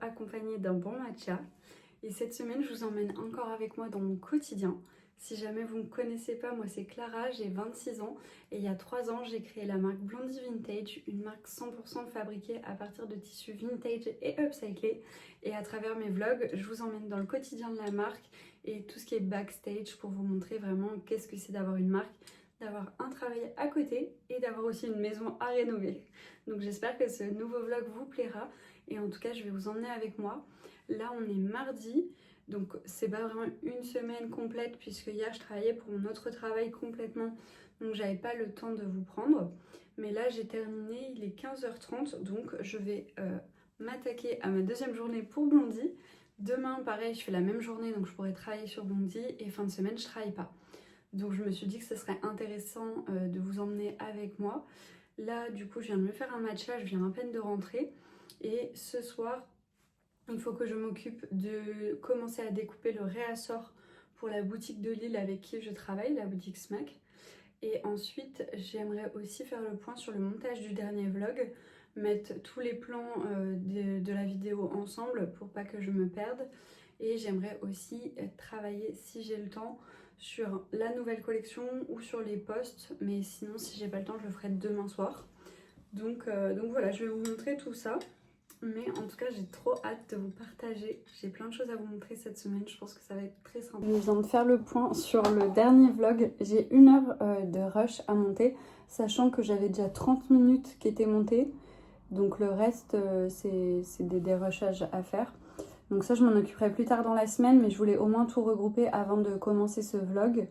accompagné d'un bon matcha. Et cette semaine, je vous emmène encore avec moi dans mon quotidien. Si jamais vous ne me connaissez pas, moi c'est Clara, j'ai 26 ans et il y a 3 ans, j'ai créé la marque Blondie Vintage, une marque 100% fabriquée à partir de tissus vintage et upcyclés. Et à travers mes vlogs, je vous emmène dans le quotidien de la marque et tout ce qui est backstage pour vous montrer vraiment qu'est-ce que c'est d'avoir une marque, d'avoir un travail à côté et d'avoir aussi une maison à rénover. Donc j'espère que ce nouveau vlog vous plaira et en tout cas je vais vous emmener avec moi. Là on est mardi, donc c'est pas vraiment une semaine complète puisque hier je travaillais pour mon autre travail complètement, donc j'avais pas le temps de vous prendre. Mais là j'ai terminé, il est 15h30, donc je vais m'attaquer à ma deuxième journée pour Blondie. Demain pareil je fais la même journée, donc je pourrais travailler sur Blondie et fin de semaine je travaille pas. Donc je me suis dit que ce serait intéressant de vous emmener avec moi. Là du coup je viens de me faire un matcha, je viens à peine de rentrer. Et ce soir, il faut que je m'occupe de commencer à découper le réassort pour la boutique de Lille avec qui je travaille, la boutique Smack. Et ensuite, j'aimerais aussi faire le point sur le montage du dernier vlog, mettre tous les plans de la vidéo ensemble pour pas que je me perde. Et j'aimerais aussi travailler, si j'ai le temps, sur la nouvelle collection ou sur les posts. Mais sinon, si j'ai pas le temps, je le ferai demain soir. Donc voilà, je vais vous montrer tout ça. Mais en tout cas, j'ai trop hâte de vous partager. J'ai plein de choses à vous montrer cette semaine. Je pense que ça va être très sympa. Je viens de faire le point sur le dernier vlog. J'ai 1 heure de rush à monter, sachant que j'avais déjà 30 minutes qui étaient montées. Donc le reste, c'est des rushages à faire. Donc ça, je m'en occuperai plus tard dans la semaine, mais je voulais au moins tout regrouper avant de commencer ce vlog.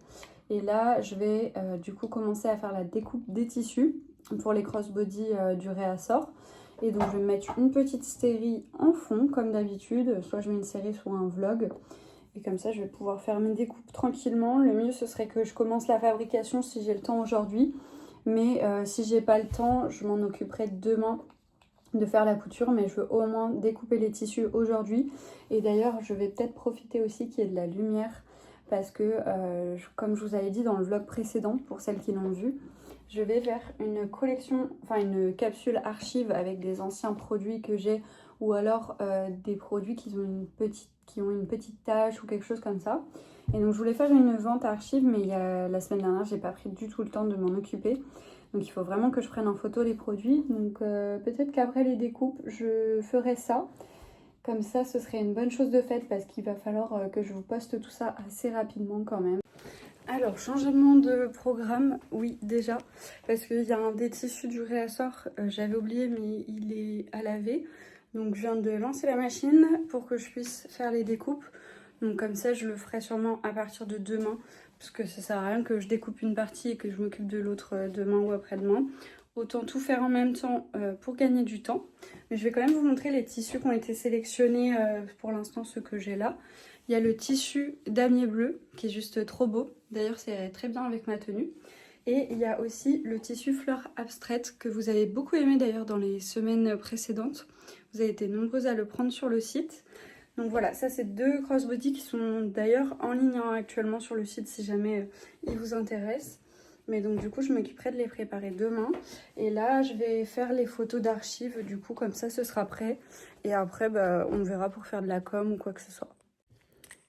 Et là, je vais du coup commencer à faire la découpe des tissus pour les crossbody du réassort. Et donc je vais mettre une petite série en fond comme d'habitude, soit je mets une série soit un vlog. Et comme ça je vais pouvoir faire mes découpes tranquillement. Le mieux ce serait que je commence la fabrication si j'ai le temps aujourd'hui. Mais si j'ai pas le temps, je m'en occuperai demain de faire la couture. Mais je veux au moins découper les tissus aujourd'hui. Et d'ailleurs je vais peut-être profiter aussi qu'il y ait de la lumière. Parce que comme je vous avais dit dans le vlog précédent, pour celles qui l'ont vu, je vais faire une collection, enfin une capsule archive avec des anciens produits que j'ai ou alors des produits qui ont une petite tache ou quelque chose comme ça. Et donc je voulais faire une vente archive, mais la semaine dernière j'ai pas pris du tout le temps de m'en occuper. Donc il faut vraiment que je prenne en photo les produits. Donc peut-être qu'après les découpes je ferai ça. Comme ça ce serait une bonne chose de faite parce qu'il va falloir que je vous poste tout ça assez rapidement quand même. Alors, changement de programme, oui déjà, parce qu'il y a un des tissus du réassort, j'avais oublié mais il est à laver. Donc je viens de lancer la machine pour que je puisse faire les découpes. Donc comme ça je le ferai sûrement à partir de demain, parce que ça sert à rien que je découpe une partie et que je m'occupe de l'autre demain ou après-demain. Autant tout faire en même temps pour gagner du temps. Mais je vais quand même vous montrer les tissus qui ont été sélectionnés pour l'instant, ceux que j'ai là. Il y a le tissu damier bleu qui est juste trop beau. D'ailleurs, c'est très bien avec ma tenue. Et il y a aussi le tissu fleur abstraite que vous avez beaucoup aimé d'ailleurs dans les semaines précédentes. Vous avez été nombreuses à le prendre sur le site. Donc voilà, ça c'est 2 crossbody qui sont d'ailleurs en ligne actuellement sur le site si jamais ils vous intéressent. Mais donc du coup je m'occuperai de les préparer demain. Et là je vais faire les photos d'archives du coup comme ça ce sera prêt. Et après on verra pour faire de la com ou quoi que ce soit.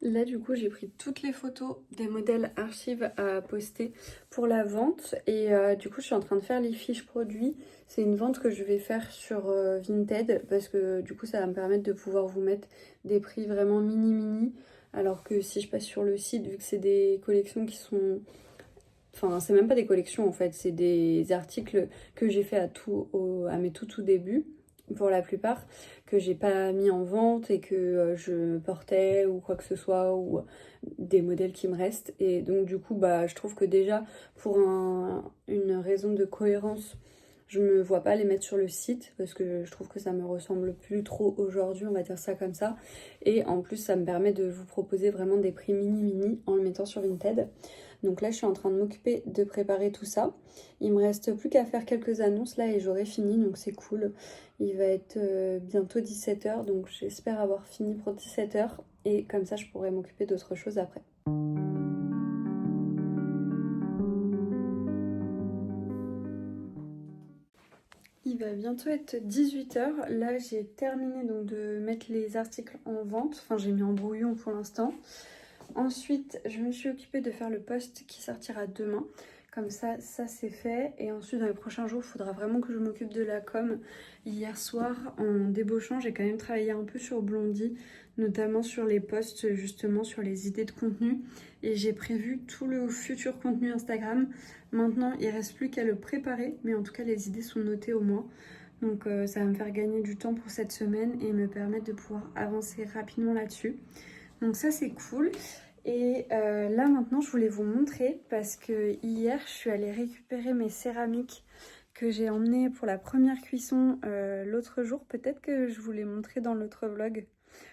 Là du coup j'ai pris toutes les photos des modèles archives à poster pour la vente. Et du coup je suis en train de faire les fiches produits. C'est une vente que je vais faire sur Vinted parce que du coup ça va me permettre de pouvoir vous mettre des prix vraiment mini. Alors que si je passe sur le site, vu que c'est des collections qui sont... Enfin, c'est même pas des collections en fait, c'est des articles que j'ai fait à mes tout débuts, pour la plupart, que j'ai pas mis en vente et que je portais ou quoi que ce soit, ou des modèles qui me restent. Et donc du coup, je trouve que déjà, pour une raison de cohérence, je me vois pas les mettre sur le site parce que je trouve que ça me ressemble plus trop aujourd'hui, on va dire ça comme ça. Et en plus, ça me permet de vous proposer vraiment des prix mini en le mettant sur Vinted. Donc là, je suis en train de m'occuper de préparer tout ça. Il me reste plus qu'à faire quelques annonces là et j'aurai fini, donc c'est cool. Il va être bientôt 17h, donc j'espère avoir fini pour 17h. Et comme ça, je pourrai m'occuper d'autres choses après. Il va va bientôt être 18 h. Là, j'ai terminé donc de mettre les articles en vente. Enfin, j'ai mis en brouillon pour l'instant. Ensuite, je me suis occupée de faire le post qui sortira demain. Comme ça c'est fait. Et ensuite, dans les prochains jours, il faudra vraiment que je m'occupe de la com. Hier soir, en débauchant, j'ai quand même travaillé un peu sur Blondie, notamment sur les posts, justement, sur les idées de contenu. Et j'ai prévu tout le futur contenu Instagram. Maintenant, il ne reste plus qu'à le préparer, mais en tout cas, les idées sont notées au moins. Donc ça va me faire gagner du temps pour cette semaine et me permettre de pouvoir avancer rapidement là-dessus. Donc ça, c'est cool. Et là maintenant je voulais vous montrer parce que hier je suis allée récupérer mes céramiques que j'ai emmenées pour la première cuisson l'autre jour. Peut-être que je vous l'ai montré dans l'autre vlog.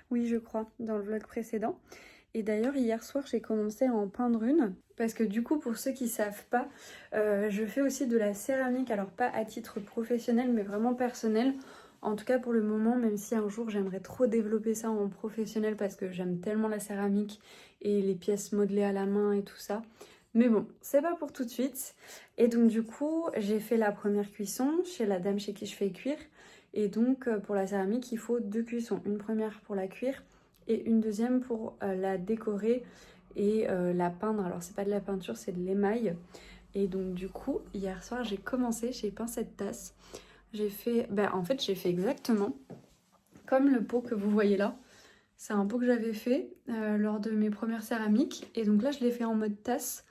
Oui, je crois, dans le vlog précédent. Et d'ailleurs hier soir j'ai commencé à en peindre une parce que du coup, pour ceux qui ne savent pas, je fais aussi de la céramike, alors pas à titre professionnel mais vraiment personnel. En tout cas pour le moment, même si un jour j'aimerais trop développer ça en professionnel parce que j'aime tellement la céramique et les pièces modelées à la main et tout ça. Mais bon, c'est pas pour tout de suite. Et donc du coup, j'ai fait la première cuisson chez la dame chez qui je fais cuire. Et donc pour la céramique, il faut 2 cuissons. Une première pour la cuire et une deuxième pour la décorer et la peindre. Alors c'est pas de la peinture, c'est de l'émail. Et donc du coup, hier soir, j'ai peint cette tasse. J'ai fait exactement comme le pot que vous voyez là. C'est un pot que j'avais fait lors de mes premières céramiques. Et donc là, je l'ai fait en mode tasse.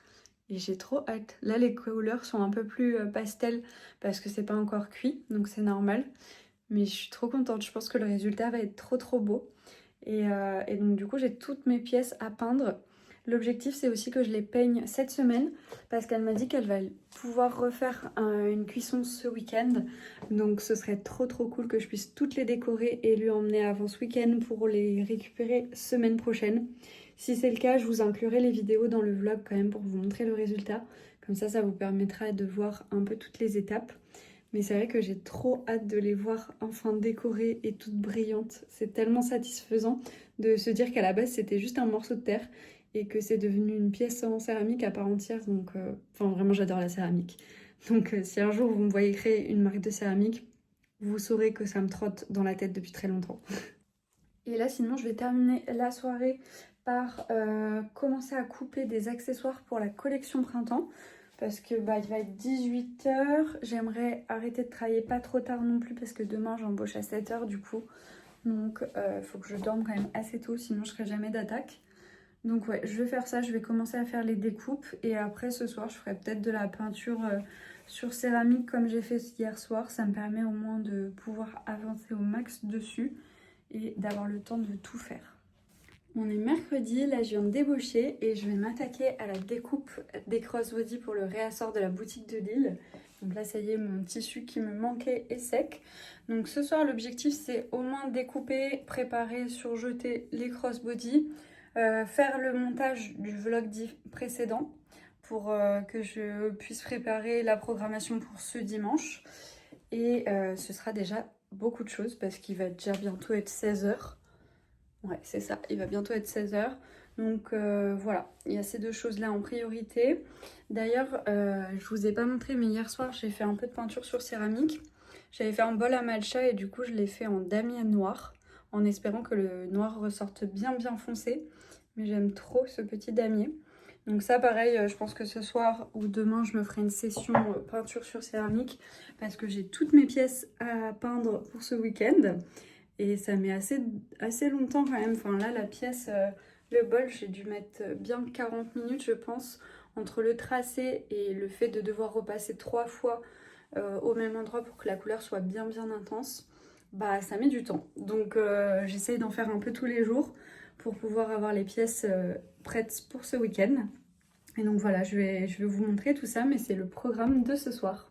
Et j'ai trop hâte. Là, les couleurs sont un peu plus pastel parce que c'est pas encore cuit. Donc c'est normal. Mais je suis trop contente. Je pense que le résultat va être trop beau. Et donc du coup, j'ai toutes mes pièces à peindre. L'objectif, c'est aussi que je les peigne cette semaine parce qu'elle m'a dit qu'elle va pouvoir refaire une cuisson ce week-end. Donc ce serait trop cool que je puisse toutes les décorer et lui emmener avant ce week-end pour les récupérer semaine prochaine. Si c'est le cas, je vous inclurai les vidéos dans le vlog quand même pour vous montrer le résultat. Comme ça vous permettra de voir un peu toutes les étapes. Mais c'est vrai que j'ai trop hâte de les voir enfin décorées et toutes brillantes. C'est tellement satisfaisant de se dire qu'à la base c'était juste un morceau de terre et que c'est devenu une pièce en céramique à part entière. Donc vraiment j'adore la céramique. Donc si un jour vous me voyez créer une marque de céramique, vous saurez que ça me trotte dans la tête depuis très longtemps. Et là sinon je vais terminer la soirée par commencer à couper des accessoires pour la collection printemps. Parce que il va être 18 h. J'aimerais arrêter de travailler pas trop tard non plus parce que demain j'embauche à 7 h du coup. Donc il faut que je dorme quand même assez tôt, sinon je serai jamais d'attaque. Donc ouais, je vais faire ça, je vais commencer à faire les découpes. Et après ce soir, je ferai peut-être de la peinture sur céramique comme j'ai fait hier soir. Ça me permet au moins de pouvoir avancer au max dessus et d'avoir le temps de tout faire. On est mercredi, là je viens de débaucher et je vais m'attaquer à la découpe des crossbody pour le réassort de la boutique de Lille. Donc là ça y est, mon tissu qui me manquait est sec. Donc ce soir l'objectif c'est au moins découper, préparer, surjeter les crossbody, faire le montage du vlog précédent pour que je puisse préparer la programmation pour ce dimanche. Et ce sera déjà beaucoup de choses parce qu'il va déjà bientôt être 16 h. Ouais, c'est ça, il va bientôt être 16 h. Donc voilà, il y a ces deux choses-là en priorité. D'ailleurs, je vous ai pas montré, mais hier soir, j'ai fait un peu de peinture sur céramique. J'avais fait un bol à matcha et du coup, je l'ai fait en damier noir, en espérant que le noir ressorte bien foncé. Mais j'aime trop ce petit damier. Donc ça, pareil, je pense que ce soir ou demain, je me ferai une session peinture sur céramique parce que j'ai toutes mes pièces à peindre pour ce week-end. Et ça met assez longtemps quand même. Enfin là, la pièce, le bol, j'ai dû mettre bien 40 minutes, je pense, entre le tracé et le fait de devoir repasser 3 fois au même endroit pour que la couleur soit bien intense. Bah, ça met du temps. Donc j'essaye d'en faire un peu tous les jours pour pouvoir avoir les pièces prêtes pour ce week-end. Et donc voilà, je vais vous montrer tout ça, mais c'est le programme de ce soir.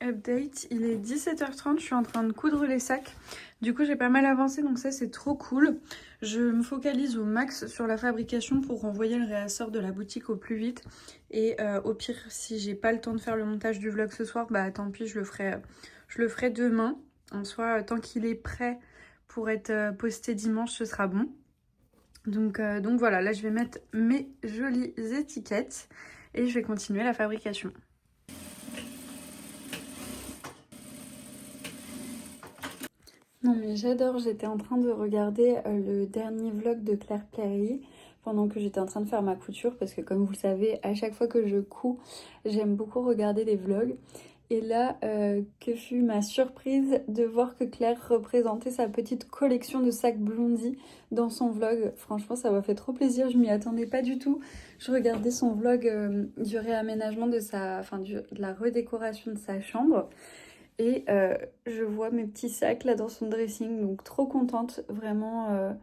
Update, il est 17 h 30, je suis en train de coudre les sacs. Du coup, j'ai pas mal avancé, donc ça, c'est trop cool. Je me focalise au max sur la fabrication pour renvoyer le réassort de la boutique au plus vite. Et au pire, si j'ai pas le temps de faire le montage du vlog ce soir, bah tant pis, je le ferai demain. En soi, tant qu'il est prêt pour être posté dimanche, ce sera bon. Donc voilà, là je vais mettre mes jolies étiquettes et je vais continuer la fabrication. Non mais j'adore, j'étais en train de regarder le dernier vlog de Claire Perry pendant que j'étais en train de faire ma couture parce que comme vous le savez, à chaque fois que je couds, j'aime beaucoup regarder les vlogs. Et là, que fut ma surprise de voir que Claire représentait sa petite collection de sacs Blondie dans son vlog. Franchement, ça m'a fait trop plaisir, je m'y attendais pas du tout. Je regardais son vlog du réaménagement de de la redécoration de sa chambre. Et je vois mes petits sacs là dans son dressing, donc trop contente, vraiment.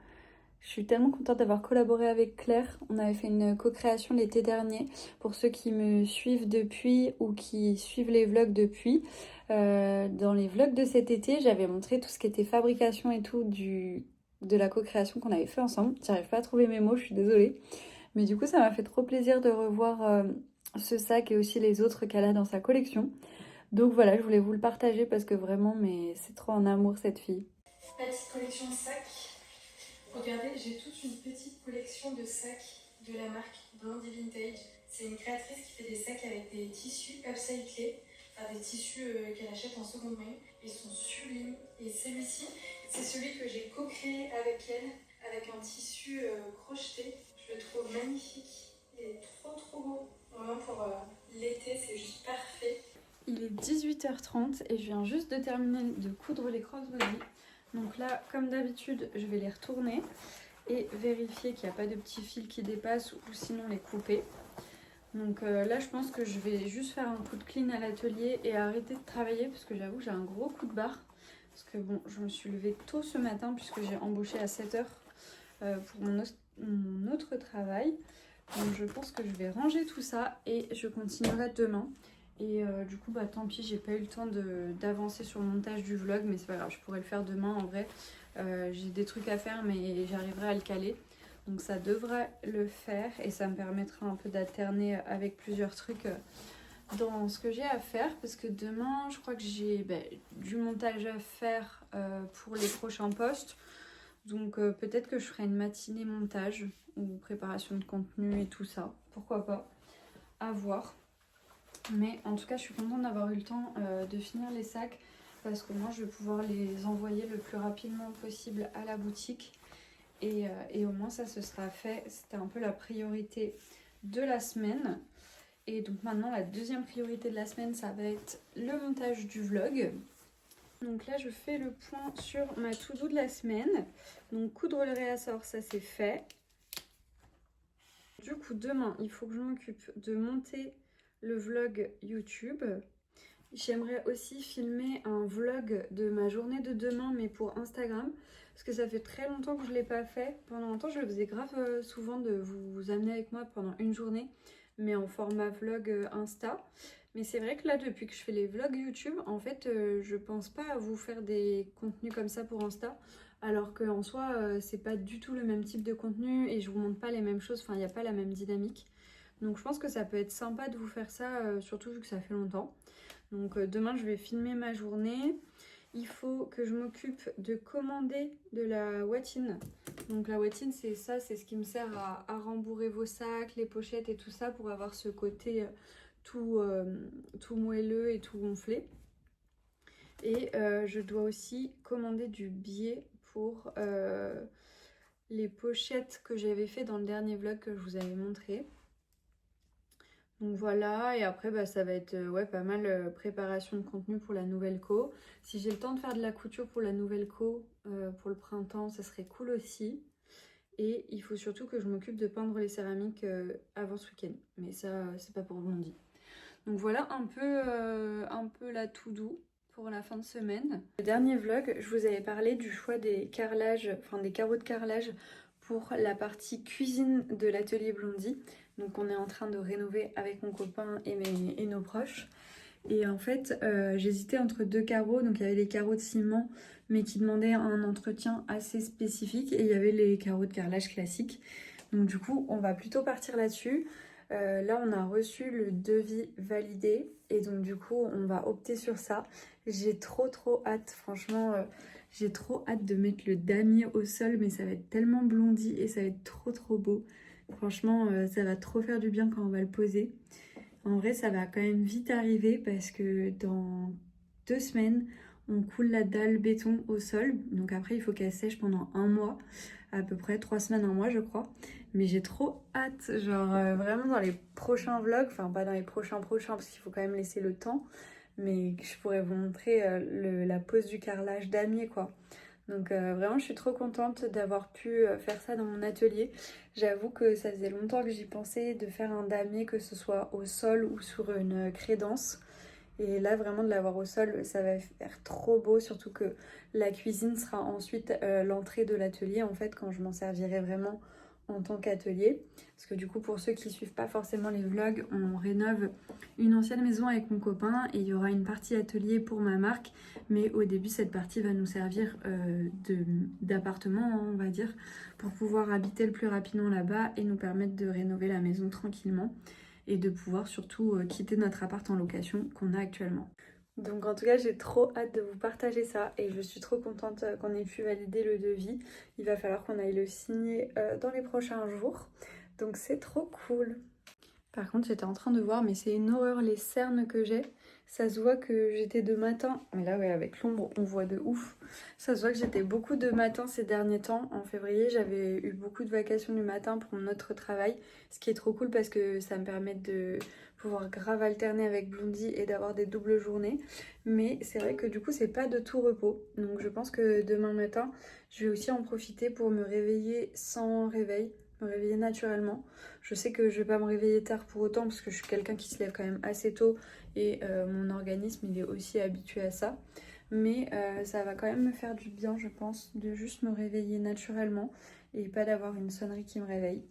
Je suis tellement contente d'avoir collaboré avec Claire. On avait fait une co-création l'été dernier. Pour ceux qui me suivent depuis ou qui suivent les vlogs depuis, dans les vlogs de cet été, j'avais montré tout ce qui était fabrication et tout de la co-création qu'on avait fait ensemble. J'arrive pas à trouver mes mots, je suis désolée. Mais du coup, ça m'a fait trop plaisir de revoir ce sac et aussi les autres qu'elle a dans sa collection. Donc voilà, je voulais vous le partager parce que vraiment, mais c'est trop en amour cette fille. Petite collection de sacs. Regardez, j'ai toute une petite collection de sacs de la marque Blondie Vintage. C'est une créatrice qui fait des sacs avec des tissus upcyclés, enfin des tissus qu'elle achète en seconde main. Ils sont sublimes. Et celui-ci, c'est celui que j'ai co-créé avec elle, avec un tissu crocheté. Je le trouve magnifique. Il est trop beau. Vraiment pour l'été, c'est juste parfait. Il est 18h30 et je viens juste de terminer de coudre les cross-body. Donc là, comme d'habitude, je vais les retourner et vérifier qu'il n'y a pas de petits fils qui dépassent ou sinon les couper. Donc là, je pense que je vais juste faire un coup de clean à l'atelier et arrêter de travailler parce que j'avoue, j'ai un gros coup de barre. Parce que bon, je me suis levée tôt ce matin puisque j'ai embauché à 7h pour mon autre travail. Donc je pense que je vais ranger tout ça et je continuerai demain. Et du coup, bah tant pis, j'ai pas eu le temps d'avancer sur le montage du vlog, mais c'est pas grave, je pourrais le faire demain en vrai. J'ai des trucs à faire, mais j'arriverai à le caler. Donc ça devrait le faire et ça me permettra un peu d'alterner avec plusieurs trucs dans ce que j'ai à faire. Parce que demain, je crois que j'ai du montage à faire pour les prochains posts. Donc peut-être que je ferai une matinée montage ou préparation de contenu et tout ça. Pourquoi pas, à voir. Mais en tout cas, je suis contente d'avoir eu le temps de finir les sacs parce que moi, je vais pouvoir les envoyer le plus rapidement possible à la boutique. Et au moins, ça se sera fait. C'était un peu la priorité de la semaine. Et donc maintenant, la deuxième priorité de la semaine, ça va être le montage du vlog. Donc là, je fais le point sur ma to-do de la semaine. Donc coudre le réassort, ça c'est fait. Du coup, demain, il faut que je m'occupe de monter le vlog YouTube. J'aimerais aussi filmer un vlog de ma journée de demain, mais pour Instagram. Parce que ça fait très longtemps que je ne l'ai pas fait. Pendant longtemps, je le faisais grave souvent de vous amener avec moi pendant une journée, mais en format vlog Insta. Mais c'est vrai que là, depuis que je fais les vlogs YouTube, en fait, je pense pas à vous faire des contenus comme ça pour Insta. Alors qu'en soi, c'est pas du tout le même type de contenu et je vous montre pas les mêmes choses. Enfin, il n'y a pas la même dynamique. Donc je pense que ça peut être sympa de vous faire ça, surtout vu que ça fait longtemps. Donc demain, je vais filmer ma journée. Il faut que je m'occupe de commander de la watine. Donc la watine, c'est ça, c'est ce qui me sert à rembourrer vos sacs, les pochettes et tout ça pour avoir ce côté tout moelleux et tout gonflé. Et je dois aussi commander du biais pour les pochettes que j'avais fait dans le dernier vlog que je vous avais montré. Donc voilà, et après bah, ça va être pas mal préparation de contenu pour la nouvelle co. Si j'ai le temps de faire de la couture pour la nouvelle co pour le printemps, ça serait cool aussi. Et il faut surtout que je m'occupe de peindre les céramiques avant ce week-end. Mais ça, c'est pas pour lundi. Donc voilà un peu la to-do pour la fin de semaine. Le dernier vlog, je vous avais parlé du choix des carrelages, enfin des carreaux de carrelage pour la partie cuisine de l'atelier Blondie. Donc on est en train de rénover avec mon copain et nos proches. Et en fait, j'hésitais entre deux carreaux. Donc il y avait les carreaux de ciment, mais qui demandaient un entretien assez spécifique. Et il y avait les carreaux de carrelage classiques. Donc du coup, on va plutôt partir là-dessus. Là, on a reçu le devis validé. Et donc du coup, on va opter sur ça. J'ai trop hâte. Franchement, J'ai trop hâte de mettre le damier au sol, mais ça va être tellement blondi et ça va être trop beau. Franchement, ça va trop faire du bien quand on va le poser. En vrai, ça va quand même vite arriver parce que dans 2 semaines, on coule la dalle béton au sol. Donc après, il faut qu'elle sèche pendant un mois, à peu près 3 semaines, un mois, je crois. Mais j'ai trop hâte, genre vraiment dans les prochains vlogs, enfin pas dans les prochains parce qu'il faut quand même laisser le temps, mais je pourrais vous montrer la pose du carrelage damier quoi. Donc vraiment je suis trop contente d'avoir pu faire ça dans mon atelier. J'avoue que ça faisait longtemps que j'y pensais de faire un damier, que ce soit au sol ou sur une crédence. Et là vraiment de l'avoir au sol, ça va faire trop beau, surtout que la cuisine sera ensuite l'entrée de l'atelier en fait quand je m'en servirai vraiment en tant qu'atelier. Parce que du coup pour ceux qui suivent pas forcément les vlogs, on rénove une ancienne maison avec mon copain et il y aura une partie atelier pour ma marque. Mais au début cette partie va nous servir d'appartement on va dire, pour pouvoir habiter le plus rapidement là-bas et nous permettre de rénover la maison tranquillement et de pouvoir surtout quitter notre appart en location qu'on a actuellement. Donc en tout cas j'ai trop hâte de vous partager ça et je suis trop contente qu'on ait pu valider le devis. Il va falloir qu'on aille le signer dans les prochains jours. Donc c'est trop cool. Par contre j'étais en train de voir mais c'est une horreur les cernes que j'ai. Ça se voit que j'étais de matin, mais là ouais avec l'ombre on voit de ouf. Ça se voit que j'étais beaucoup de matin ces derniers temps. En février j'avais eu beaucoup de vacations du matin pour notre travail. Ce qui est trop cool parce que ça me permet de pouvoir grave alterner avec Blondie et d'avoir des doubles journées. Mais c'est vrai que du coup c'est pas de tout repos. Donc je pense que demain matin je vais aussi en profiter pour me réveiller sans réveil, me réveiller naturellement. Je sais que je vais pas me réveiller tard pour autant parce que je suis quelqu'un qui se lève quand même assez tôt et mon organisme il est aussi habitué à ça. Mais ça va quand même me faire du bien je pense de juste me réveiller naturellement et pas d'avoir une sonnerie qui me réveille.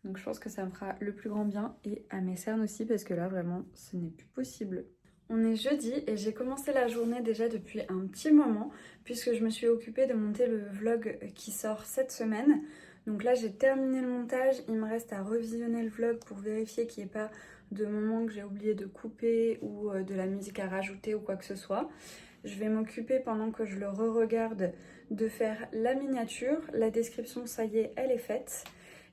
Donc je pense que ça me fera le plus grand bien et à mes cernes aussi parce que là vraiment ce n'est plus possible. On est jeudi et j'ai commencé la journée déjà depuis un petit moment puisque je me suis occupée de monter le vlog qui sort cette semaine. Donc là j'ai terminé le montage, il me reste à revisionner le vlog pour vérifier qu'il n'y ait pas de moments que j'ai oublié de couper ou de la musique à rajouter ou quoi que ce soit. Je vais m'occuper pendant que je le re-regarde de faire la miniature, la description ça y est elle est faite.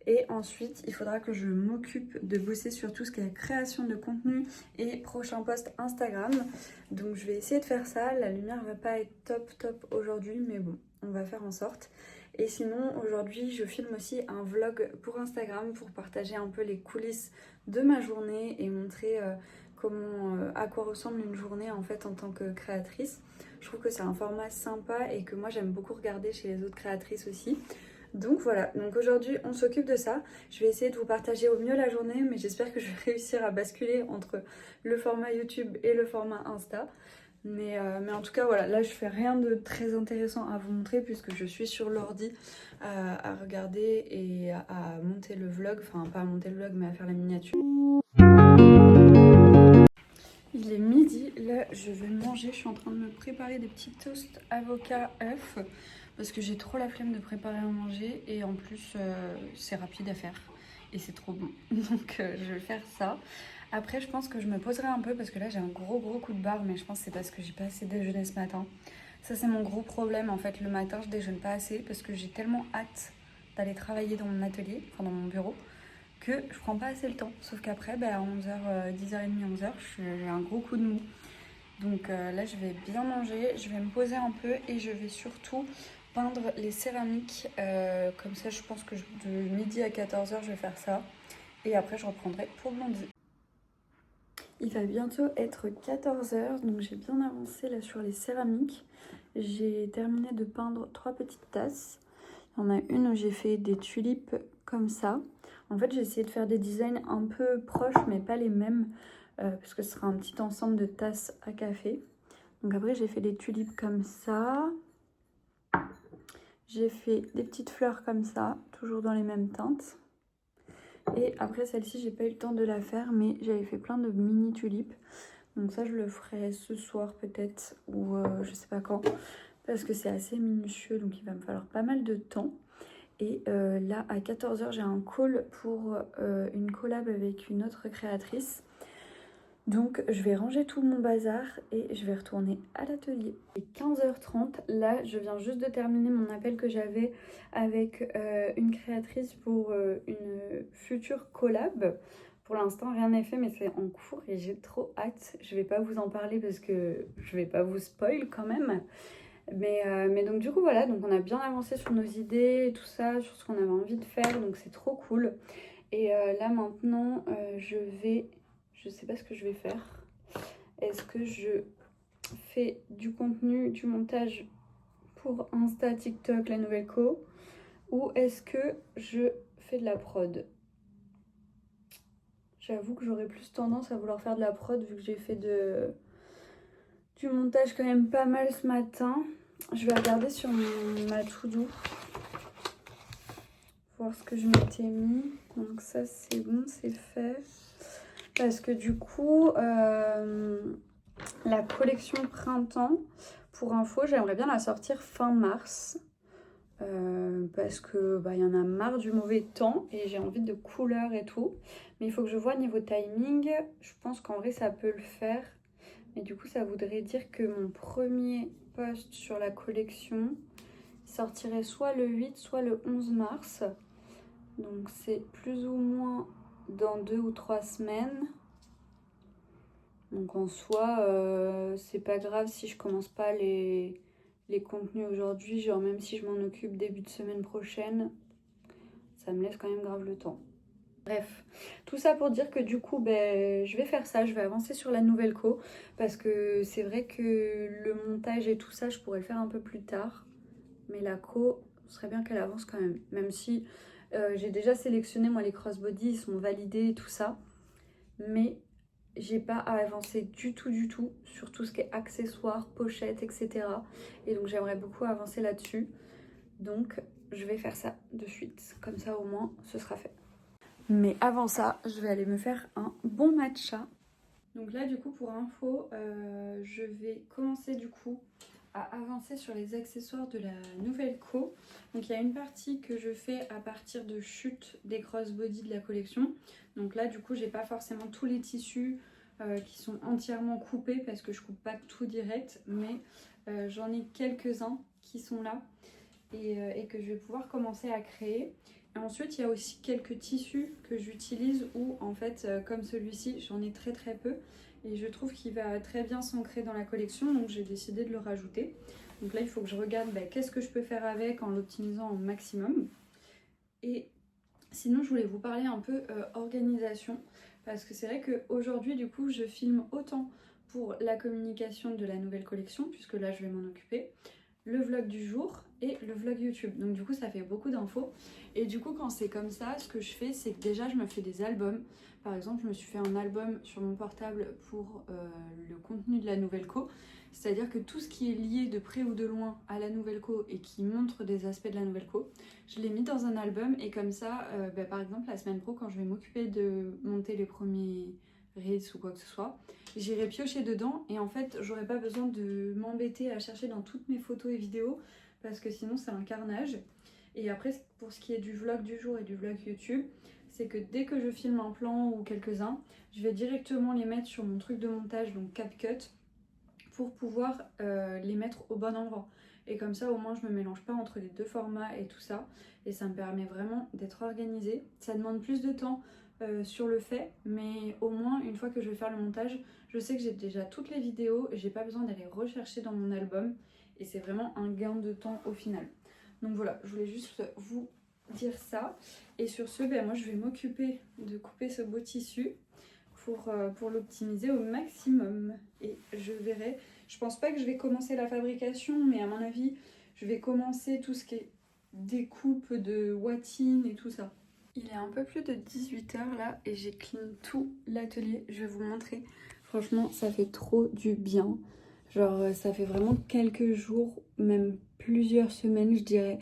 Et ensuite, il faudra que je m'occupe de bosser sur tout ce qui est création de contenu et prochain post Instagram. Donc je vais essayer de faire ça. La lumière va pas être top aujourd'hui, mais bon, on va faire en sorte. Et sinon, aujourd'hui, je filme aussi un vlog pour Instagram pour partager un peu les coulisses de ma journée et montrer à quoi ressemble une journée en fait en tant que créatrice. Je trouve que c'est un format sympa et que moi j'aime beaucoup regarder chez les autres créatrices aussi. Donc voilà, donc aujourd'hui on s'occupe de ça. Je vais essayer de vous partager au mieux la journée, mais j'espère que je vais réussir à basculer entre le format YouTube et le format Insta. Mais en tout cas voilà, là je fais rien de très intéressant à vous montrer puisque je suis sur l'ordi à regarder et à monter le vlog. Enfin pas à monter le vlog mais à faire la miniature. Il est midi, là je vais manger, je suis en train de me préparer des petits toasts avocat œufs parce que j'ai trop la flemme de préparer à manger et en plus c'est rapide à faire et c'est trop bon. Donc je vais faire ça. Après je pense que je me poserai un peu parce que là j'ai un gros coup de barre mais je pense que c'est parce que j'ai pas assez déjeuné ce matin. Ça c'est mon gros problème en fait, le matin je déjeune pas assez parce que j'ai tellement hâte d'aller travailler dans mon atelier, enfin dans mon bureau, que je prends pas assez le temps. Sauf qu'après, à 11h, 10h30, 11h, j'ai un gros coup de mou. Donc là, je vais bien manger, je vais me poser un peu et je vais surtout peindre les céramiques. Comme ça, je pense que de midi à 14h, je vais faire ça. Et après, je reprendrai pour Blondie. Il va bientôt être 14h, donc j'ai bien avancé là sur les céramiques. J'ai terminé de peindre 3 petites tasses. Il y en a une où j'ai fait des tulipes comme ça. En fait, j'ai essayé de faire des designs un peu proches, mais pas les mêmes, parce que ce sera un petit ensemble de tasses à café. Donc après, j'ai fait des tulipes comme ça. J'ai fait des petites fleurs comme ça, toujours dans les mêmes teintes. Et après, celle-ci, j'ai pas eu le temps de la faire, mais j'avais fait plein de mini tulipes. Donc ça, je le ferai ce soir peut-être, ou je sais pas quand, parce que c'est assez minutieux, donc il va me falloir pas mal de temps. Et là, à 14h, j'ai un call pour une collab avec une autre créatrice. Donc je vais ranger tout mon bazar et je vais retourner à l'atelier. Il est 15h30, là je viens juste de terminer mon appel que j'avais avec une créatrice pour une future collab. Pour l'instant rien n'est fait mais c'est en cours et j'ai trop hâte. Je vais pas vous en parler parce que je vais pas vous spoil quand même. Mais donc du coup voilà, donc on a bien avancé sur nos idées et tout ça, sur ce qu'on avait envie de faire, donc c'est trop cool. Et là maintenant je sais pas ce que je vais faire. Est-ce que je fais du contenu, du montage pour Insta, TikTok, la nouvelle co, ou est-ce que je fais de la prod? J'avoue que j'aurais plus tendance à vouloir faire de la prod vu que j'ai fait du montage quand même pas mal ce matin. Je vais regarder sur ma to-do, voir ce que je m'étais mis. Donc ça c'est bon, c'est fait. Parce que du coup, la collection printemps, pour info, j'aimerais bien la sortir fin mars. Parce que y en a marre du mauvais temps et j'ai envie de couleurs et tout. Mais il faut que je vois niveau timing. Je pense qu'en vrai ça peut le faire. Mais du coup ça voudrait dire que mon premier post sur la collection sortirait soit le 8 soit le 11 mars. Donc c'est plus ou moins dans 2 ou 3 semaines. Donc en soi c'est pas grave si je commence pas les contenus aujourd'hui, genre même si je m'en occupe début de semaine prochaine, ça me laisse quand même grave le temps. Bref, tout ça pour dire que du coup, je vais faire ça, je vais avancer sur la nouvelle co, parce que c'est vrai que le montage et tout ça, je pourrais le faire un peu plus tard, mais la co, ce serait bien qu'elle avance quand même, même si j'ai déjà sélectionné moi les crossbody, ils sont validés et tout ça, mais j'ai pas à avancer du tout sur tout ce qui est accessoires, pochettes, etc. Et donc j'aimerais beaucoup avancer là-dessus. Donc je vais faire ça de suite. Comme ça au moins ce sera fait. Mais avant ça, je vais aller me faire un bon matcha. Donc là du coup pour info, je vais commencer du coup à avancer sur les accessoires de la nouvelle co. Donc il y a une partie que je fais à partir de chutes des crossbody de la collection. Donc là du coup j'ai pas forcément tous les tissus qui sont entièrement coupés parce que je coupe pas tout direct, mais j'en ai quelques-uns qui sont là et que je vais pouvoir commencer à créer. Et ensuite il y a aussi quelques tissus que j'utilise où en fait comme celui-ci j'en ai très peu et je trouve qu'il va très bien s'ancrer dans la collection, donc j'ai décidé de le rajouter. Donc là il faut que je regarde qu'est-ce que je peux faire avec en l'optimisant au maximum. Et sinon je voulais vous parler un peu organisation, parce que c'est vrai qu'aujourd'hui du coup je filme autant pour la communication de la nouvelle collection, puisque là je vais m'en occuper, le vlog du jour et le vlog YouTube. Donc du coup ça fait beaucoup d'infos. Et du coup quand c'est comme ça, ce que je fais c'est que déjà je me fais des albums. Par exemple je me suis fait un album sur mon portable pour le contenu de la nouvelle co. C'est-à-dire que tout ce qui est lié de près ou de loin à la nouvelle co et qui montre des aspects de la nouvelle co, je l'ai mis dans un album. Et comme ça, par exemple la semaine pro quand je vais m'occuper de monter les premiers reels ou quoi que ce soit, j'irai piocher dedans et en fait j'aurai pas besoin de m'embêter à chercher dans toutes mes photos et vidéos parce que sinon c'est un carnage. Et après pour ce qui est du vlog du jour et du vlog YouTube, c'est que dès que je filme un plan ou quelques-uns, je vais directement les mettre sur mon truc de montage, donc CapCut, pour pouvoir les mettre au bon endroit. Et comme ça au moins je me mélange pas entre les deux formats et tout ça, et ça me permet vraiment d'être organisée. Ça demande plus de temps sur le fait, mais au moins une fois que je vais faire le montage, je sais que j'ai déjà toutes les vidéos et j'ai pas besoin d'aller rechercher dans mon album, et c'est vraiment un gain de temps au final. Donc voilà, je voulais juste vous dire ça. Et sur ce, moi je vais m'occuper de couper ce beau tissu pour l'optimiser au maximum. Et je verrai. Je pense pas que je vais commencer la fabrication, mais à mon avis, je vais commencer tout ce qui est découpe de watting et tout ça. Il est un peu plus de 18h là et j'ai clean tout l'atelier. Je vais vous montrer. Franchement, ça fait trop du bien. Genre, ça fait vraiment quelques jours, même plusieurs semaines, je dirais,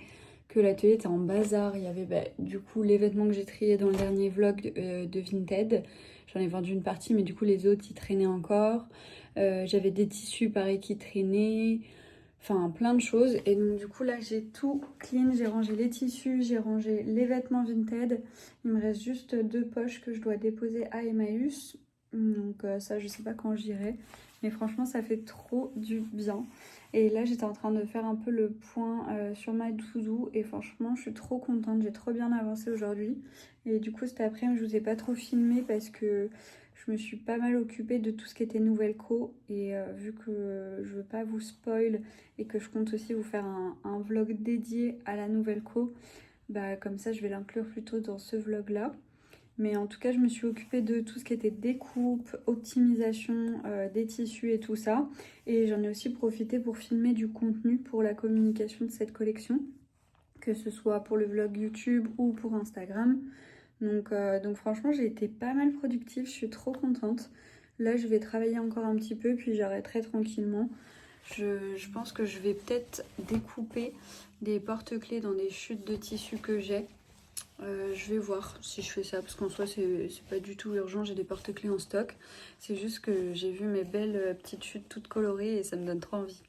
que l'atelier était en bazar. Il y avait du coup les vêtements que j'ai triés dans le dernier vlog de Vinted. J'en ai vendu une partie, mais du coup les autres ils traînaient encore. J'avais des tissus pareil qui traînaient. Enfin plein de choses. Et donc du coup là j'ai tout clean. J'ai rangé les tissus, j'ai rangé les vêtements Vinted. Il me reste juste 2 poches que je dois déposer à Emmaüs. Donc ça, je sais pas quand j'irai. Mais franchement, ça fait trop du bien. Et là, j'étais en train de faire un peu le point sur ma to-do. Et franchement, je suis trop contente. J'ai trop bien avancé aujourd'hui. Et du coup, cet après-midi, je vous ai pas trop filmé parce que je me suis pas mal occupée de tout ce qui était nouvelle co. Et vu que je veux pas vous spoil et que je compte aussi vous faire un vlog dédié à la nouvelle co, bah comme ça, je vais l'inclure plutôt dans ce vlog-là. Mais en tout cas, je me suis occupée de tout ce qui était découpe, optimisation des tissus et tout ça. Et j'en ai aussi profité pour filmer du contenu pour la communication de cette collection, que ce soit pour le vlog YouTube ou pour Instagram. Donc franchement, j'ai été pas mal productive, je suis trop contente. Là, je vais travailler encore un petit peu, puis j'arrêterai tranquillement. Je pense que je vais peut-être découper des porte-clés dans des chutes de tissu que j'ai. Je vais voir si je fais ça parce qu'en soi c'est pas du tout urgent, j'ai des porte-clés en stock. C'est juste que j'ai vu mes belles petites chutes toutes colorées et ça me donne trop envie.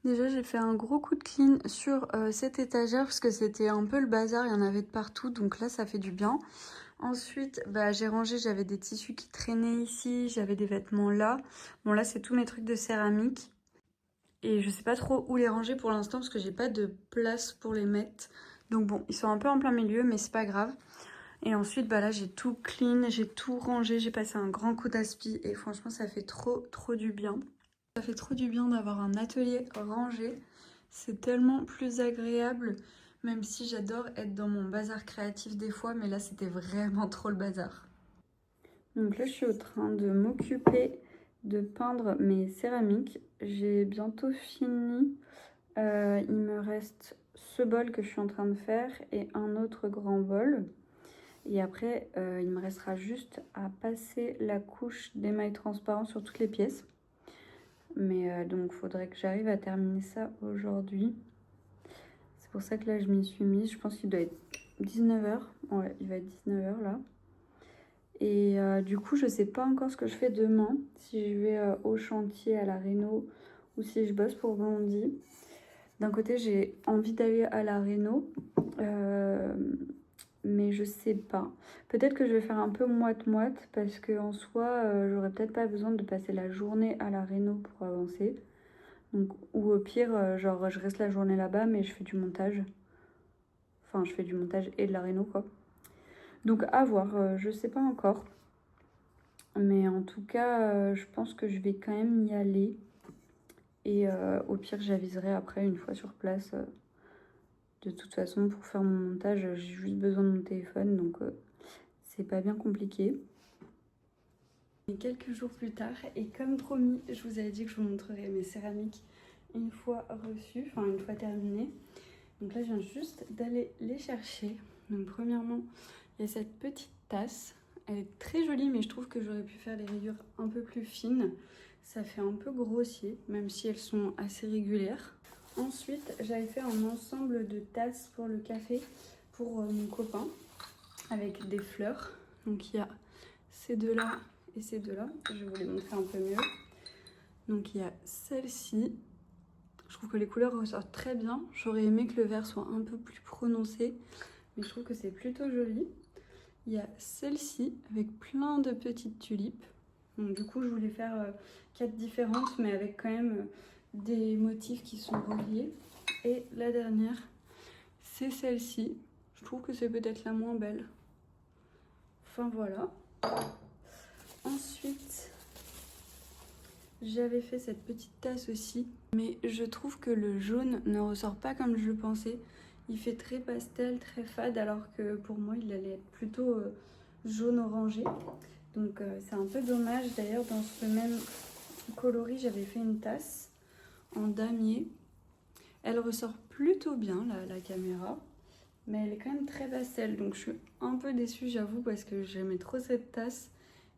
Déjà j'ai fait un gros coup de clean sur cette étagère parce que c'était un peu le bazar, il y en avait de partout donc là ça fait du bien. Ensuite bah, j'ai rangé, j'avais des tissus qui traînaient ici, j'avais des vêtements là. Bon là c'est tous mes trucs de céramique. Et je sais pas trop où les ranger pour l'instant parce que j'ai pas de place pour les mettre. Donc bon, ils sont un peu en plein milieu mais c'est pas grave. Et ensuite, bah là, j'ai tout clean, j'ai tout rangé, j'ai passé un grand coup d'aspi et franchement, ça fait trop du bien. Ça fait trop du bien d'avoir un atelier rangé. C'est tellement plus agréable, même si j'adore être dans mon bazar créatif des fois, mais là, c'était vraiment trop le bazar. Donc là, je suis en train de m'occuper de peindre mes céramiques. J'ai bientôt fini. Il me reste ce bol que je suis en train de faire et un autre grand bol. Et après, il me restera juste à passer la couche d'émail transparent sur toutes les pièces. Mais donc, il faudrait que j'arrive à terminer ça aujourd'hui. C'est pour ça que là, je m'y suis mise. Je pense qu'il doit être 19h. Ouais, il va être 19h là. Et du coup, je sais pas encore ce que je fais demain. Si je vais au chantier à la réno ou si je bosse pour Blondie. D'un côté, j'ai envie d'aller à la réno. Mais je sais pas. Peut-être que je vais faire un peu moite-moite parce qu'en soi, j'aurais peut-être pas besoin de passer la journée à la réno pour avancer. Donc, ou au pire, genre je reste la journée là-bas mais je fais du montage. Enfin, je fais du montage et de la réno quoi. Donc à voir, je sais pas encore. Mais en tout cas, je pense que je vais quand même y aller. Et au pire, j'aviserai après une fois sur place. De toute façon, pour faire mon montage, j'ai juste besoin de mon téléphone. Donc c'est pas bien compliqué. Et quelques jours plus tard, et comme promis, je vous avais dit que je vous montrerai mes céramiques une fois reçues, enfin une fois terminées. Donc là, je viens juste d'aller les chercher. Donc premièrement, il y a cette petite tasse. Elle est très jolie, mais je trouve que j'aurais pu faire les rayures un peu plus fines. Ça fait un peu grossier, même si elles sont assez régulières. Ensuite, j'avais fait un ensemble de tasses pour le café pour mon copain, avec des fleurs. Donc il y a ces deux-là et ces deux-là. Je vais vous les montrer un peu mieux. Donc il y a celle-ci. Je trouve que les couleurs ressortent très bien. J'aurais aimé que le vert soit un peu plus prononcé, mais je trouve que c'est plutôt joli. Il y a celle-ci avec plein de petites tulipes. Donc du coup, je voulais faire 4 différentes, mais avec quand même des motifs qui sont reliés. Et la dernière, c'est celle-ci. Je trouve que c'est peut-être la moins belle. Enfin voilà. Ensuite, j'avais fait cette petite tasse aussi, mais je trouve que le jaune ne ressort pas comme je le pensais. Il fait très pastel, très fade, alors que pour moi, il allait être plutôt jaune orangé. Donc c'est un peu dommage. D'ailleurs, dans ce même coloris, j'avais fait une tasse en damier. Elle ressort plutôt bien, la caméra, mais elle est quand même très pastel. Donc je suis un peu déçue, j'avoue, parce que j'aimais trop cette tasse.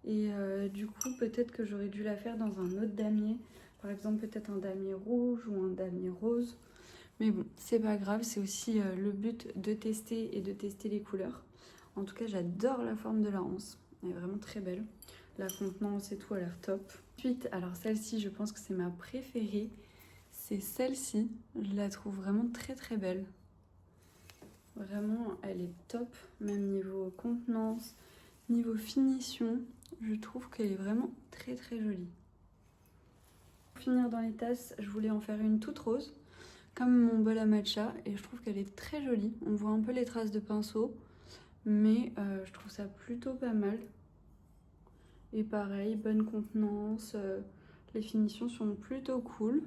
Et du coup, peut-être que j'aurais dû la faire dans un autre damier. Par exemple, peut-être un damier rouge ou un damier rose. Mais bon, c'est pas grave, c'est aussi le but de tester et de tester les couleurs. En tout cas, j'adore la forme de la anse. Elle est vraiment très belle. La contenance et tout a l'air top. Ensuite, alors celle-ci, je pense que c'est ma préférée. C'est celle-ci. Je la trouve vraiment très belle. Vraiment, elle est top. Même niveau contenance, Niveau finition, je trouve qu'elle est vraiment très jolie. Pour finir dans les tasses, je voulais en faire une toute rose, comme mon bol à matcha, et je trouve qu'elle est très jolie. On voit un peu les traces de pinceau, mais je trouve ça plutôt pas mal. Et pareil, bonne contenance, les finitions sont plutôt cool.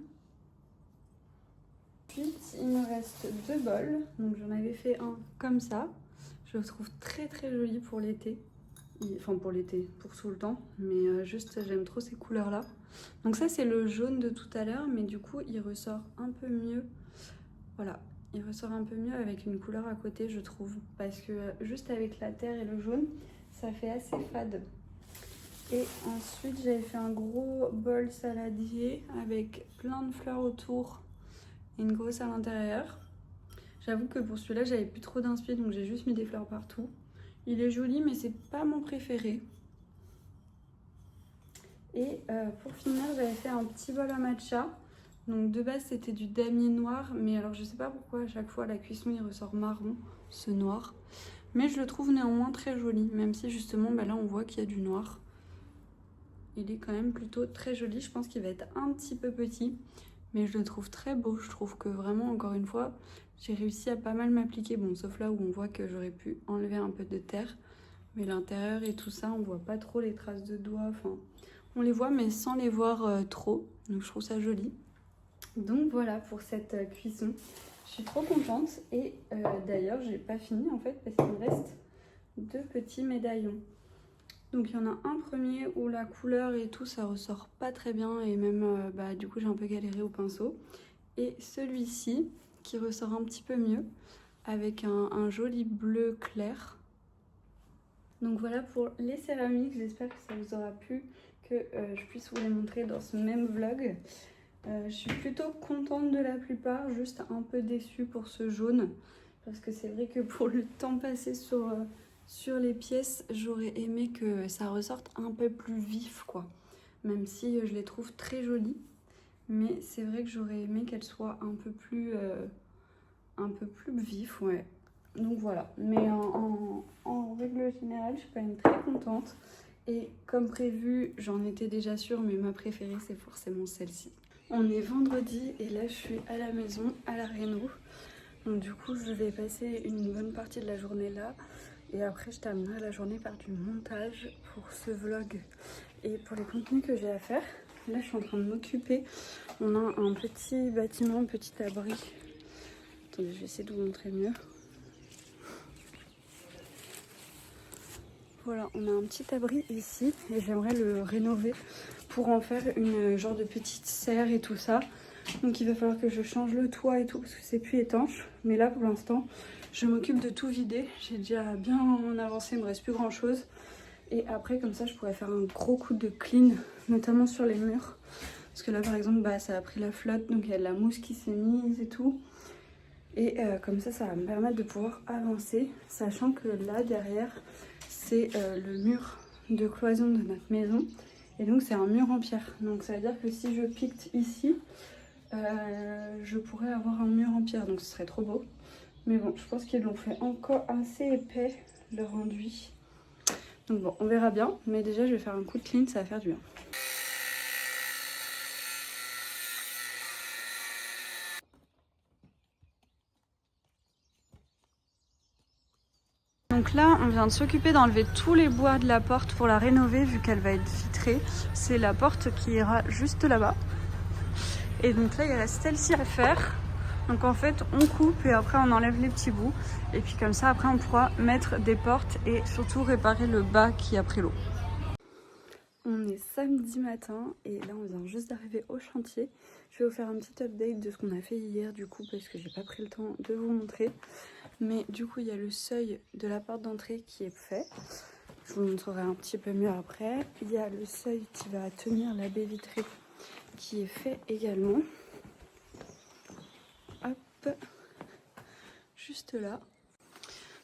Ensuite, il me reste 2 bols, donc j'en avais fait un comme ça. Je le trouve très joli pour l'été. Enfin pour l'été, pour tout le temps, mais juste j'aime trop ces couleurs là. Donc ça c'est le jaune de tout à l'heure, mais du coup il ressort un peu mieux. Voilà, il ressort un peu mieux avec une couleur à côté je trouve, parce que juste avec la terre et le jaune, ça fait assez fade. Et ensuite j'avais fait un gros bol saladier avec plein de fleurs autour et une grosse à l'intérieur. J'avoue que pour celui-là j'avais plus trop d'inspi, donc j'ai juste mis des fleurs partout. Il est joli, mais c'est pas mon préféré. Et pour finir, j'avais fait un petit bol à matcha. Donc de base, c'était du damier noir, mais alors je sais pas pourquoi à chaque fois à la cuisson, il ressort marron, ce noir. Mais je le trouve néanmoins très joli, même si justement, bah là, on voit qu'il y a du noir. Il est quand même plutôt très joli. Je pense qu'il va être un petit peu petit, mais je le trouve très beau. Je trouve que vraiment, encore une fois, j'ai réussi à pas mal m'appliquer. Bon, sauf là où on voit que j'aurais pu enlever un peu de terre. Mais l'intérieur et tout ça, on voit pas trop les traces de doigts. Enfin, on les voit, mais sans les voir trop. Donc je trouve ça joli. Donc voilà pour cette cuisson. Je suis trop contente. Et d'ailleurs, j'ai pas fini en fait, parce qu'il me reste 2 petits médaillons. Donc il y en a un premier où la couleur et tout, ça ressort pas très bien. Et même, du coup, j'ai un peu galéré au pinceau. Et celui-ci, qui ressort un petit peu mieux, avec un joli bleu clair. Donc voilà pour les céramiques, j'espère que ça vous aura plu, que je puisse vous les montrer dans ce même vlog. Je suis plutôt contente de la plupart, juste un peu déçue pour ce jaune. Parce que c'est vrai que pour le temps passé sur les pièces, j'aurais aimé que ça ressorte un peu plus vif quoi. Même si je les trouve très jolies. Mais c'est vrai que j'aurais aimé qu'elles soient un peu plus vif, ouais. Donc voilà, mais en règle générale, je suis quand même très contente. Et comme prévu, j'en étais déjà sûre, mais ma préférée, c'est forcément celle-ci. On est vendredi et là, je suis à la maison, à la réno. Donc du coup, je vais passer une bonne partie de la journée là. Et après, je terminerai la journée par du montage pour ce vlog et pour les contenus que j'ai à faire. Là, je suis en train de m'occuper. On a un petit bâtiment, un petit abri. Attendez, je vais essayer de vous montrer mieux. Voilà, on a un petit abri ici et j'aimerais le rénover pour en faire une genre de petite serre et tout ça. Donc il va falloir que je change le toit et tout parce que c'est plus étanche. Mais là pour l'instant, je m'occupe de tout vider. J'ai déjà bien avancé, il me reste plus grand chose. Et après comme ça, je pourrais faire un gros coup de clean, notamment sur les murs. Parce que là par exemple, ça a pris la flotte, donc il y a de la mousse qui s'est mise et tout. Et comme ça, ça va me permettre de pouvoir avancer, sachant que là derrière, c'est le mur de cloison de notre maison. Et donc c'est un mur en pierre. Donc ça veut dire que si je pique ici, je pourrais avoir un mur en pierre. Donc ce serait trop beau. Mais bon, je pense qu'ils l'ont fait encore assez épais, leur enduit. Donc bon, on verra bien. Mais déjà, je vais faire un coup de clean, ça va faire du bien. Donc là, on vient de s'occuper d'enlever tous les bois de la porte pour la rénover vu qu'elle va être vitrée. C'est la porte qui ira juste là-bas. Et donc là, il reste celle-ci à faire. Donc en fait, on coupe et après on enlève les petits bouts. Et puis comme ça, après on pourra mettre des portes et surtout réparer le bas qui a pris l'eau. On est samedi matin et là on vient juste d'arriver au chantier. Je vais vous faire un petit update de ce qu'on a fait hier du coup parce que j'ai pas pris le temps de vous montrer. Mais du coup il y a le seuil de la porte d'entrée qui est fait. Je vous montrerai un petit peu mieux après. Il y a le seuil qui va tenir la baie vitrée qui est fait également. Hop, juste là.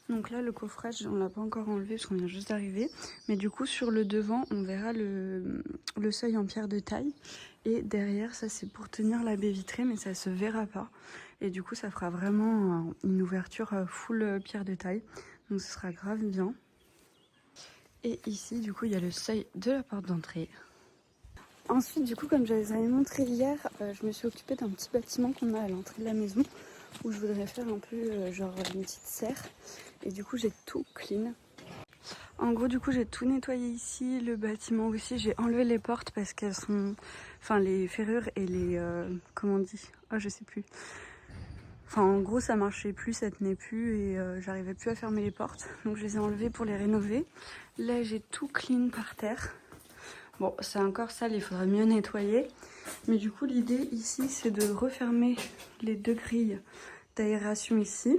Donc là le coffrage on l'a pas encore enlevé parce qu'on vient juste d'arriver. Mais du coup sur le devant on verra le seuil en pierre de taille. Et derrière ça c'est pour tenir la baie vitrée mais ça se verra pas. Et du coup ça fera vraiment une ouverture full pierre de taille. Donc ce sera grave bien. Et ici, du coup, il y a le seuil de la porte d'entrée. Ensuite, du coup, comme je vous avais montré hier, je me suis occupée d'un petit bâtiment qu'on a à l'entrée de la maison où je voudrais faire un peu genre une petite serre. Et du coup, j'ai tout clean. En gros, du coup, j'ai tout nettoyé ici, le bâtiment aussi. J'ai enlevé les portes parce qu'elles sont... Enfin, les ferrures et les... comment on dit? Ah, je sais plus. Enfin, en gros, ça marchait plus, ça tenait plus et j'arrivais plus à fermer les portes. Donc, je les ai enlevées pour les rénover. Là, j'ai tout clean par terre. Bon, c'est encore sale, il faudra mieux nettoyer. Mais du coup, l'idée ici, c'est de refermer les 2 grilles d'aération ici.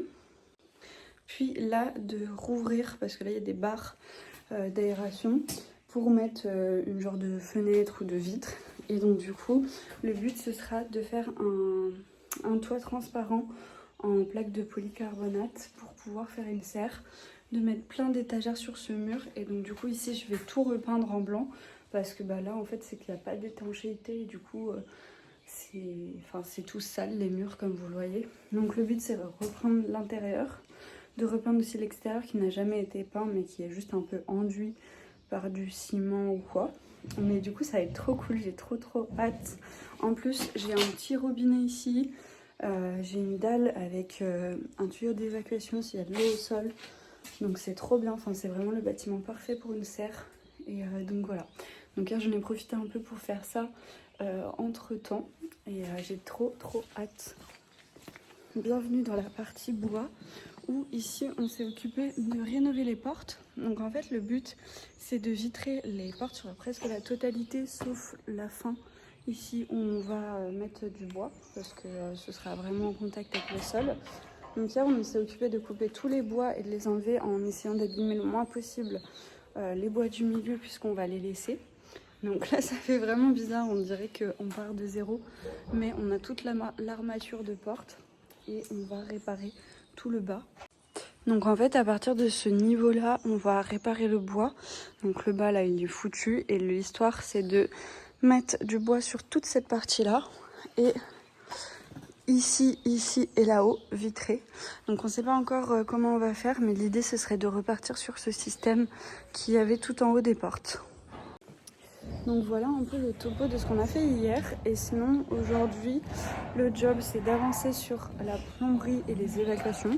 Puis là, de rouvrir, parce que là, il y a des barres d'aération pour mettre une genre de fenêtre ou de vitre. Et donc, du coup, le but, ce sera de faire un toit transparent en plaque de polycarbonate pour pouvoir faire une serre, de mettre plein d'étagères sur ce mur. Et donc, du coup, ici, je vais tout repeindre en blanc parce que bah, là, en fait, c'est qu'il n'y a pas d'étanchéité et du coup... c'est tout sale les murs comme vous le voyez. Donc le but c'est de reprendre l'intérieur, de repeindre aussi l'extérieur qui n'a jamais été peint mais qui est juste un peu enduit par du ciment ou quoi. Mais du coup ça va être trop cool, j'ai trop hâte. En plus j'ai un petit robinet ici, j'ai une dalle avec un tuyau d'évacuation s'il y a de l'eau au sol. Donc c'est trop bien, enfin, c'est vraiment le bâtiment parfait pour une serre. Et donc voilà. Donc hier j'en ai profité un peu pour faire ça entre temps. Et j'ai trop hâte. Bienvenue dans la partie bois où ici on s'est occupé de rénover les portes. Donc en fait le but c'est de vitrer les portes sur presque la totalité sauf la fin. Ici on va mettre du bois parce que ce sera vraiment en contact avec le sol. Donc hier on s'est occupé de couper tous les bois et de les enlever en essayant d'abîmer le moins possible les bois du milieu puisqu'on va les laisser. Donc là ça fait vraiment bizarre, on dirait qu'on part de zéro, mais on a toute l'armature de porte et on va réparer tout le bas. Donc en fait à partir de ce niveau là on va réparer le bois. Donc le bas là il est foutu et l'histoire c'est de mettre du bois sur toute cette partie là et ici et là-haut vitré. Donc on ne sait pas encore comment on va faire mais l'idée ce serait de repartir sur ce système qu'il y avait tout en haut des portes. Donc voilà un peu le topo de ce qu'on a fait hier. Et sinon aujourd'hui le job c'est d'avancer sur la plomberie et les évacuations.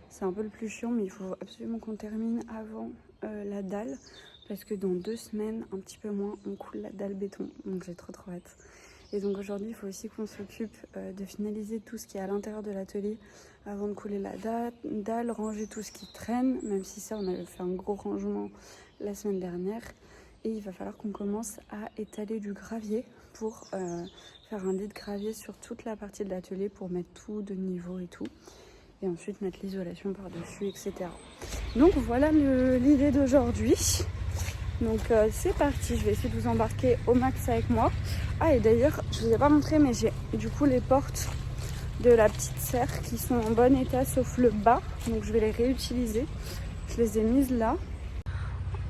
C'est un peu le plus chiant mais il faut absolument qu'on termine avant la dalle. Parce que dans 2 semaines, un petit peu moins, on coule la dalle béton. Donc j'ai trop hâte. Et donc aujourd'hui il faut aussi qu'on s'occupe de finaliser tout ce qui est à l'intérieur de l'atelier avant de couler la dalle, ranger tout ce qui traîne. Même si ça on avait fait un gros rangement la semaine dernière. Et il va falloir qu'on commence à étaler du gravier pour faire un lit de gravier sur toute la partie de l'atelier pour mettre tout de niveau et tout. Et ensuite mettre l'isolation par-dessus, etc. Donc voilà l'idée d'aujourd'hui. Donc c'est parti, je vais essayer de vous embarquer au max avec moi. Ah et d'ailleurs, je vous ai pas montré mais j'ai du coup les portes de la petite serre qui sont en bon état sauf le bas. Donc je vais les réutiliser. Je les ai mises là.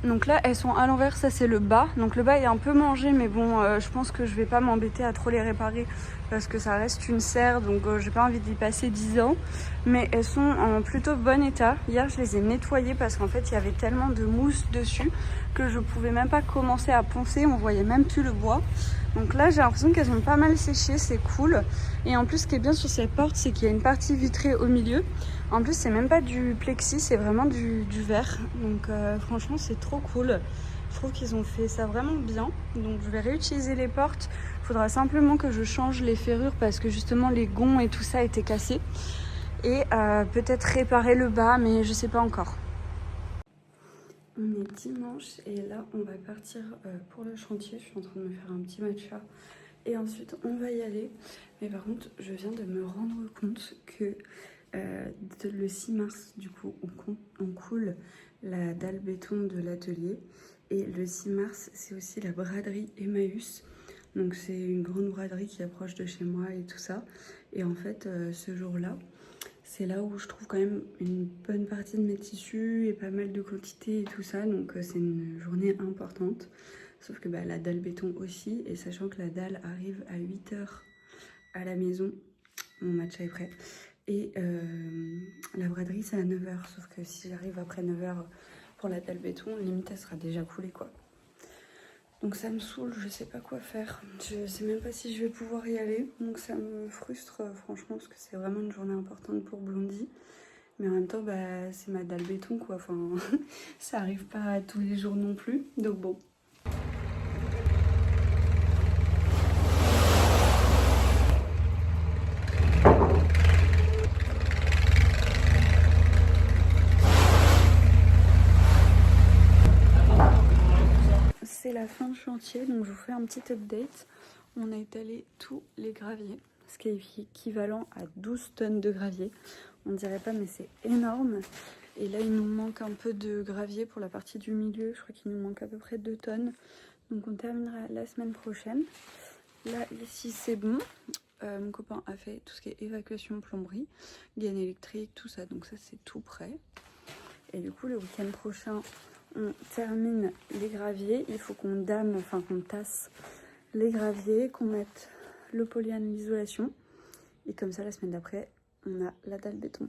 Donc là elles sont à l'envers, ça c'est le bas. Donc le bas est un peu mangé mais bon je pense que je vais pas m'embêter à trop les réparer parce que ça reste une serre donc j'ai pas envie d'y passer 10 ans. Mais elles sont en plutôt bon état. Hier je les ai nettoyées parce qu'en fait il y avait tellement de mousse dessus que je pouvais même pas commencer à poncer, on voyait même plus le bois. Donc là j'ai l'impression qu'elles ont pas mal séché, c'est cool. Et en plus ce qui est bien sur ces portes c'est qu'il y a une partie vitrée au milieu. En plus c'est même pas du plexi, c'est vraiment du verre. Donc franchement c'est trop cool. Je trouve qu'ils ont fait ça vraiment bien. Donc je vais réutiliser les portes. Il faudra simplement que je change les ferrures parce que justement les gonds et tout ça étaient cassés. Et peut-être réparer le bas mais je sais pas encore. On est dimanche et là on va partir pour le chantier. Je suis en train de me faire un petit matcha et ensuite on va y aller. Mais par contre je viens de me rendre compte que le 6 mars du coup on coule la dalle béton de l'atelier et le 6 mars c'est aussi la braderie Emmaüs. Donc c'est une grande braderie qui est proche de chez moi et tout ça. Et en fait ce jour-là c'est là où je trouve quand même une bonne partie de mes tissus et pas mal de quantité et tout ça. Donc c'est une journée importante. Sauf que bah, la dalle béton aussi. Et sachant que la dalle arrive à 8 h à la maison. Mon matcha est prêt. Et la braderie c'est à 9 h. Sauf que si j'arrive après 9 h, pour la dalle béton, limite elle sera déjà coulée quoi. Donc ça me saoule, je sais pas quoi faire. Je sais même pas si je vais pouvoir y aller. Donc ça me frustre franchement parce que c'est vraiment une journée importante pour Blondie. Mais en même temps, bah, c'est ma dalle béton quoi. Enfin, ça arrive pas tous les jours non plus. Donc bon. C'est la fin de chantier, donc je vous fais un petit update. On a étalé tous les graviers, ce qui est équivalent à 12 tonnes de gravier. On dirait pas, mais c'est énorme. Et là, il nous manque un peu de gravier pour la partie du milieu. Je crois qu'il nous manque à peu près 2 tonnes. Donc on terminera la semaine prochaine. Là, ici, c'est bon. Mon copain a fait tout ce qui est évacuation, plomberie, gaine électrique, tout ça. Donc ça, c'est tout prêt. Et du coup, le week-end prochain, on termine les graviers. Il faut qu'on dame, enfin qu'on tasse les graviers, qu'on mette le polyane, l'isolation. Et comme ça, la semaine d'après, on a la dalle béton.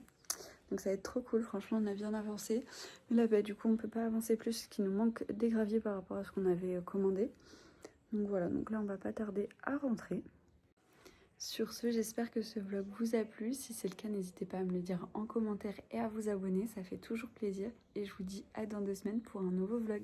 Donc ça va être trop cool, franchement, on a bien avancé. Mais là, bah, du coup, on ne peut pas avancer plus, parce qu'il nous manque des graviers par rapport à ce qu'on avait commandé. Donc voilà, donc là, on va pas tarder à rentrer. Sur ce, j'espère que ce vlog vous a plu. Si c'est le cas, n'hésitez pas à me le dire en commentaire et à vous abonner. Ça fait toujours plaisir. Et je vous dis à dans 2 semaines pour un nouveau vlog.